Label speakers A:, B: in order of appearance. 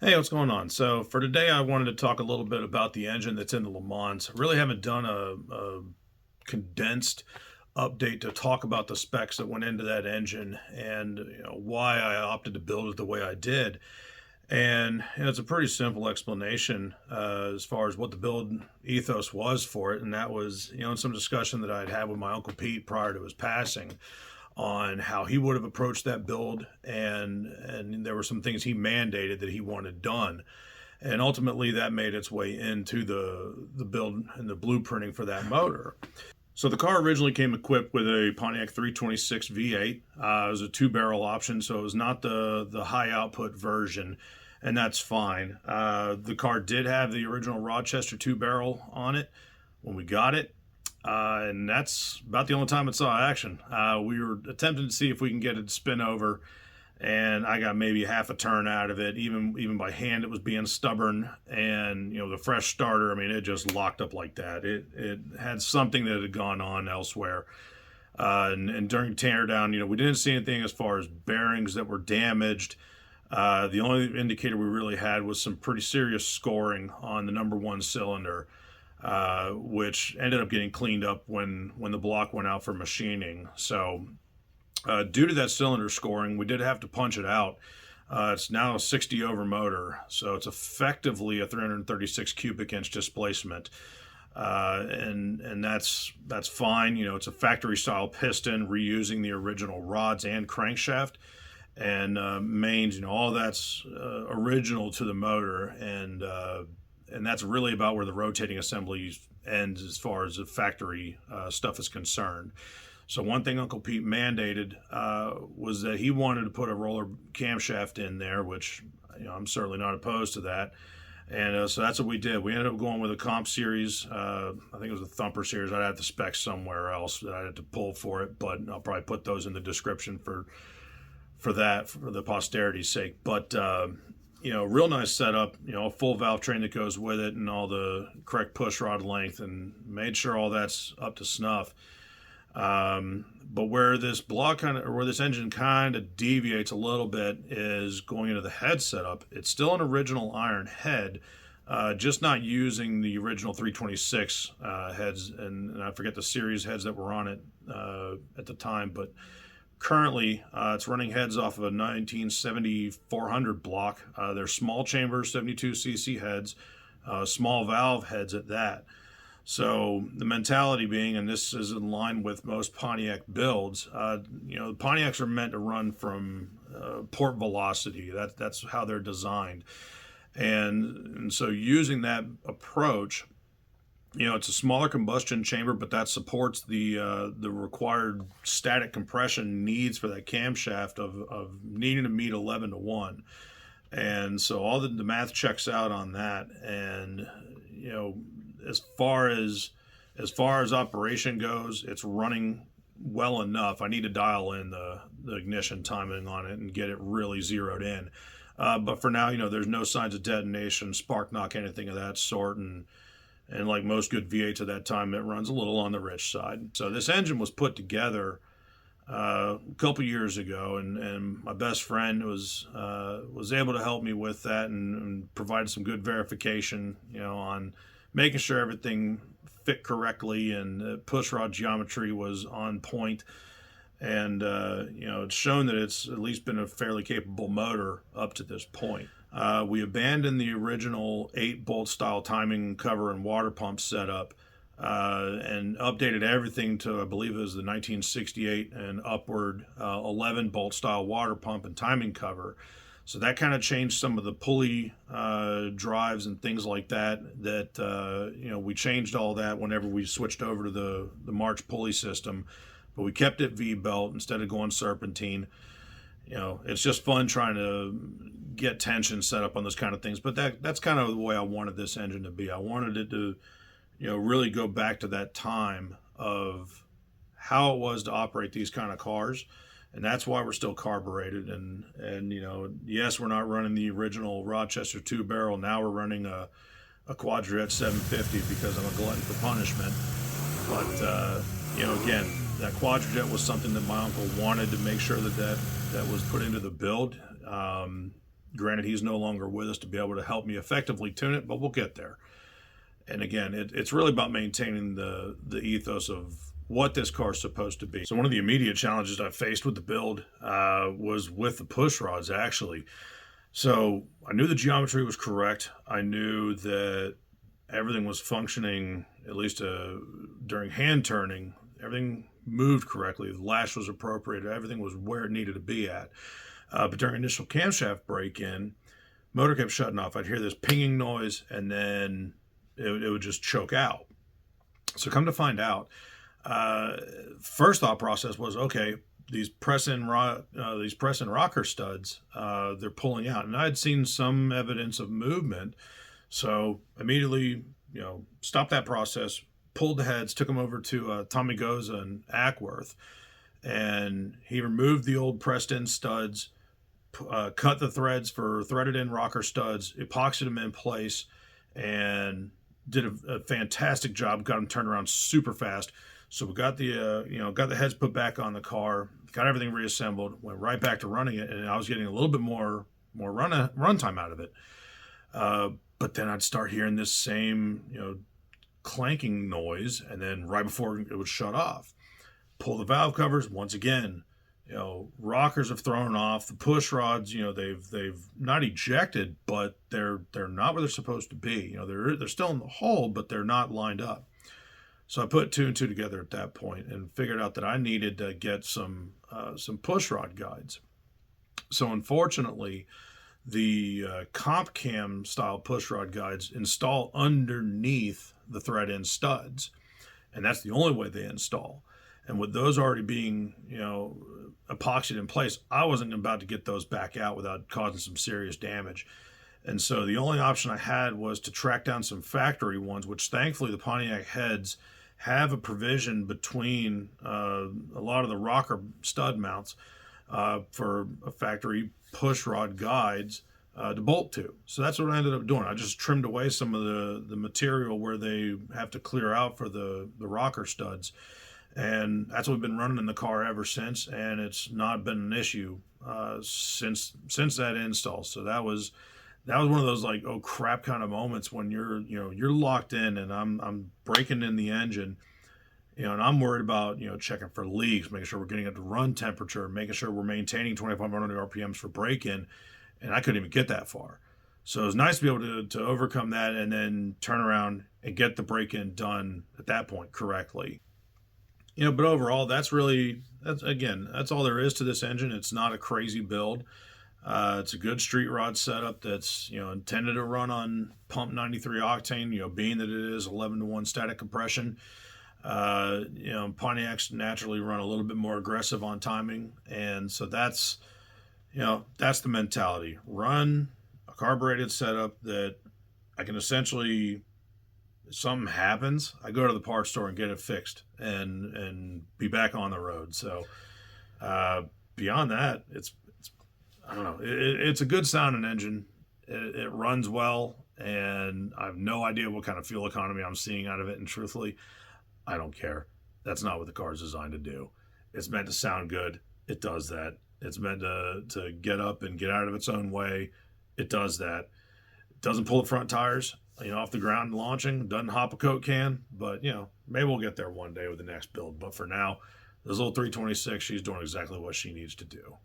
A: Hey, what's going on? So for today, I wanted to talk a little bit about the engine that's in the LeMans. I really haven't done a condensed update to talk about the specs that went into that engine and why I opted to build it the way I did. And it's a pretty simple explanation as far as what the build ethos was for it, and that was in some discussion that I'd had with my Uncle Pete prior to his passing on how he would have approached that build, and there were some things he mandated that he wanted done, and ultimately that made its way into the build and the blueprinting for that motor. So the car originally came equipped with a Pontiac 326 V8. It was a 2-barrel option, so it was not the high output version, and that's fine. The car did have the original Rochester 2-barrel on it when we got it. And that's about the only time it saw action. We were attempting to see if we can get it to spin over, and I got maybe half a turn out of it. Even by hand, it was being stubborn. And the fresh starter, I mean, it just locked up like that. It had something that had gone on elsewhere. And during teardown, we didn't see anything as far as bearings that were damaged. The only indicator we really had was some pretty serious scoring on the number 1 cylinder. Which ended up getting cleaned up when the block went out for machining. So due to that cylinder scoring, we did have to punch it out. It's now a 60 over motor, so it's effectively a 336 cubic inch displacement. And that's fine. It's a factory style piston reusing the original rods and crankshaft and mains, all that's original to the motor, and that's really about where the rotating assembly ends as far as the factory stuff is concerned. So one thing Uncle Pete mandated was that he wanted to put a roller camshaft in there, which I'm certainly not opposed to that. And so that's what we did. We ended up going with a comp series. I think it was a Thumper series. I'd have the specs somewhere else that I had to pull for it, but I'll probably put those in the description for the posterity's sake. But real nice setup, a full valve train that goes with it and all the correct push rod length, and made sure all that's up to snuff. But where this engine kind of deviates a little bit is going into the head setup. It's still an original iron head, just not using the original 326 heads, and I forget the series heads that were on it at the time, but currently, it's running heads off of a 1970 400 block. They're small chamber 72cc heads, small valve heads at that. So the mentality being, and this is in line with most Pontiac builds, the Pontiacs are meant to run from port velocity. That's how they're designed. And so using that approach, it's a smaller combustion chamber, but that supports the required static compression needs for that camshaft of needing to meet 11-to-1. And so all the math checks out on that. And as far as operation goes, it's running well enough. I need to dial in the ignition timing on it and get it really zeroed in. But for now, there's no signs of detonation, spark knock, anything of that sort. And like most good V8s at that time, it runs a little on the rich side. So this engine was put together a couple years ago, and my best friend was able to help me with that and provide some good verification, on making sure everything fit correctly and push rod geometry was on point. And it's shown that it's at least been a fairly capable motor up to this point. We abandoned the original 8-bolt style timing cover and water pump setup and updated everything to, I believe it was the 1968 and upward 11-bolt style water pump and timing cover. So that kind of changed some of the pulley drives and things like that we changed all that whenever we switched over to the March pulley system. But we kept it V-belt instead of going serpentine. It's just fun trying to get tension set up on those kind of things. But that's kind of the way I wanted this engine to be. I wanted it to, really go back to that time of how it was to operate these kind of cars. And that's why we're still carbureted. And yes, we're not running the original Rochester 2-barrel. Now we're running a Quadjet 750 because I'm a glutton for punishment. But again, that quadrijet was something that my uncle wanted to make sure that was put into the build. Granted, he's no longer with us to be able to help me effectively tune it, but we'll get there. And again, it's really about maintaining the ethos of what this car is supposed to be. So one of the immediate challenges I faced with the build was with the push rods, actually. So I knew the geometry was correct. I knew that everything was functioning, at least during hand turning. Everything moved correctly. The lash was appropriate. Everything was where it needed to be at. But during initial camshaft break-in, motor kept shutting off. I'd hear this pinging noise, and then it would just choke out. So come to find out, first thought process was, okay, these press-in rocker studs, they're pulling out. And I'd seen some evidence of movement. So immediately, stopped that process, pulled the heads, took them over to Tommy Goza in Ackworth, and he removed the old pressed-in studs, cut the threads for threaded-in rocker studs, epoxied them in place, and did a fantastic job. Got them turned around super fast. So we got the heads put back on the car, got everything reassembled, went right back to running it, and I was getting a little bit more run time out of it. But then I'd start hearing this same clanking noise, and then right before it would shut off, pull the valve covers once again. Rockers have thrown off. The push rods, they've not ejected, but they're not where they're supposed to be. They're still in the hole, but they're not lined up. So I put two and two together at that point and figured out that I needed to get some push rod guides. So unfortunately, the comp cam style push rod guides install underneath the thread-in studs, and that's the only way they install. And with those already being, epoxied in place, I wasn't about to get those back out without causing some serious damage. And so the only option I had was to track down some factory ones, which thankfully the Pontiac heads have a provision between a lot of the rocker stud mounts for a factory push rod guides to bolt to. So that's what I ended up doing. I just trimmed away some of the material where they have to clear out for the rocker studs. And that's what we've been running in the car ever since, and it's not been an issue since that install. So that was one of those like, oh crap kind of moments when you're locked in, and I'm breaking in the engine, and I'm worried about checking for leaks, making sure we're getting up to run temperature, making sure we're maintaining 2,500 RPMs for break-in, and I couldn't even get that far. So it was nice to be able to overcome that and then turn around and get the break-in done at that point correctly. But overall, that's all there is to this engine. It's not a crazy build. It's a good street rod setup that's, intended to run on pump 93 octane, being that it is 11-to-1 static compression. Pontiacs naturally run a little bit more aggressive on timing. And so that's the mentality. Run a carbureted setup that I can essentially, if something happens, I go to the parts store and get it fixed and be back on the road. So beyond that, it's I don't know. It's a good sounding engine. It runs well, and I have no idea what kind of fuel economy I'm seeing out of it. And truthfully, I don't care. That's not what the car is designed to do. It's meant to sound good. It does that. It's meant to get up and get out of its own way. It does that. It doesn't pull the front tires off the ground and launching. Doesn't hop a Coke can. But, maybe we'll get there one day with the next build. But for now, this little 326, she's doing exactly what she needs to do.